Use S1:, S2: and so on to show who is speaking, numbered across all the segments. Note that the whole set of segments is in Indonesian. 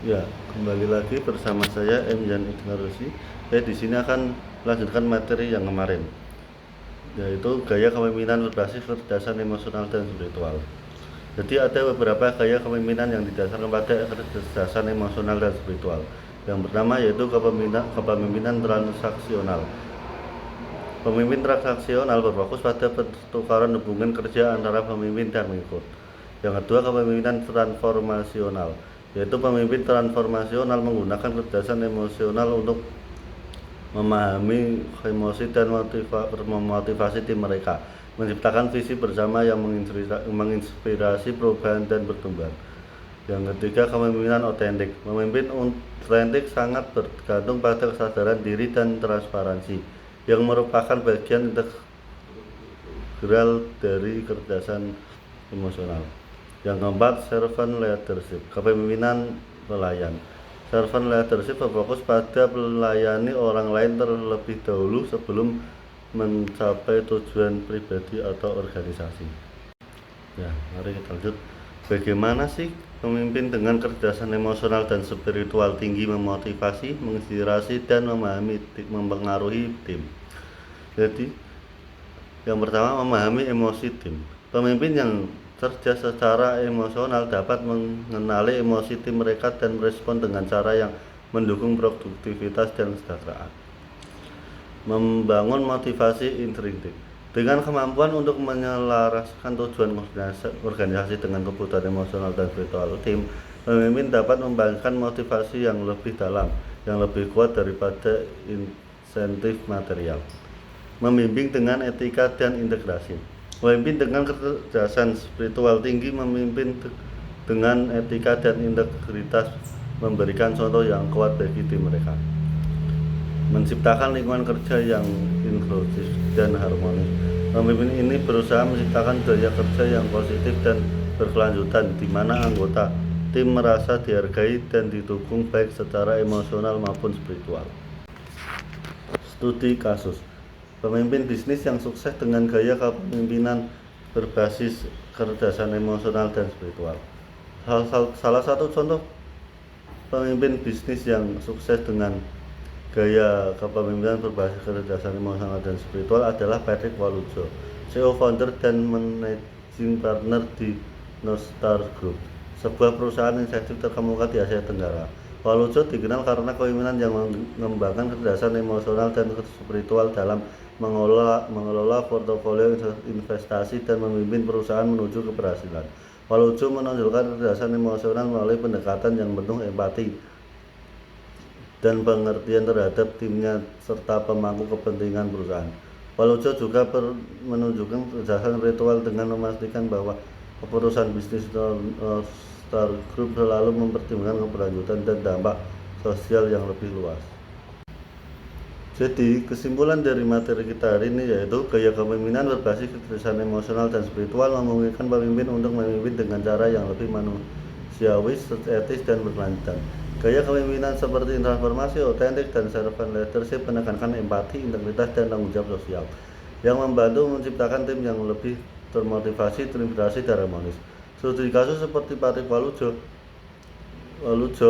S1: Ya, kembali lagi bersama saya Yan Ignarusi. Saya di sini akan melanjutkan materi yang kemarin, yaitu gaya kepemimpinan berbasis kecerdasan emosional dan spiritual. Jadi ada beberapa gaya kepemimpinan yang didasarkan pada kecerdasan emosional dan spiritual. Yang pertama yaitu kepemimpinan transaksional. Pemimpin transaksional berfokus pada pertukaran hubungan kerja antara pemimpin dan pengikut. Yang kedua, kepemimpinan transformasional, yaitu pemimpin transformasional menggunakan kecerdasan emosional untuk memahami emosi dan memotivasi tim mereka, menciptakan visi bersama yang menginspirasi perubahan dan pertumbuhan. Yang ketiga, kepemimpinan otentik. Pemimpin otentik sangat bergantung pada kesadaran diri dan transparansi, yang merupakan bagian integral dari kecerdasan emosional. Yang keempat, servant leadership, kepemimpinan pelayan. Servant leadership berfokus pada melayani orang lain terlebih dahulu sebelum mencapai tujuan pribadi atau organisasi. Ya, mari kita lanjut. Bagaimana sih pemimpin dengan kecerdasan emosional dan spiritual tinggi memotivasi, menginspirasi, dan mempengaruhi tim? Jadi, yang pertama, memahami emosi tim. Pemimpin yang cerdas secara emosional dapat mengenali emosi tim mereka dan merespon dengan cara yang mendukung produktivitas dan kesejahteraan. Membangun motivasi intrinsik. Dengan kemampuan untuk menyelaraskan tujuan organisasi dengan kebutuhan emosional dan spiritual tim, pemimpin dapat membangunkan motivasi yang lebih dalam, yang lebih kuat daripada insentif material. Membimbing dengan etika dan integrasi. Pemimpin dengan kecerdasan spiritual tinggi memimpin dengan etika dan integritas, memberikan contoh yang kuat bagi tim mereka. Menciptakan lingkungan kerja yang inklusif dan harmonis. Pemimpin ini berusaha menciptakan budaya kerja yang positif dan berkelanjutan, di mana anggota tim merasa dihargai dan didukung baik secara emosional maupun spiritual. Studi kasus. Pemimpin bisnis yang sukses dengan gaya kepemimpinan berbasis kecerdasan emosional dan spiritual. Salah satu contoh pemimpin bisnis yang sukses dengan gaya kepemimpinan berbasis kecerdasan emosional dan spiritual adalah Patrick Walujo, CEO, founder, dan managing partner di Nostar Group, sebuah perusahaan insentif terkemuka di Asia Tenggara. Walujo dikenal karena kepemimpinan yang mengembangkan kecerdasan emosional dan spiritual dalam mengelola portofolio investasi dan memimpin perusahaan menuju keberhasilan. Walujo menonjolkan kecerdasan emosional melalui pendekatan yang penuh empati dan pengertian terhadap timnya serta pemangku kepentingan perusahaan. Walujo juga menunjukkan kecerdasan spiritual dengan memastikan bahwa keputusan bisnis Star Group selalu mempertimbangkan keberlanjutan dan dampak sosial yang lebih luas. Jadi, kesimpulan dari materi kita hari ini yaitu gaya kepemimpinan berbasis kecerdasan emosional dan spiritual memungkinkan pemimpin untuk memimpin dengan cara yang lebih manusiawi, etis, dan berkelanjutan. Gaya kepemimpinan seperti transformasi, otentik, dan servant leadership menekankan empati, integritas, dan tanggung jawab sosial, yang membantu menciptakan tim yang lebih termotivasi, terinspirasi, dan harmonis. Studi kasus seperti Patrick Walujo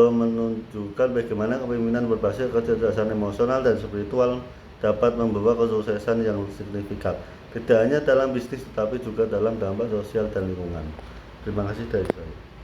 S1: menunjukkan bagaimana kepemimpinan berbasis kecerdasan emosional dan spiritual dapat membawa kesuksesan yang signifikan, tidak hanya dalam bisnis tetapi juga dalam dampak sosial dan lingkungan. Terima kasih dari saya.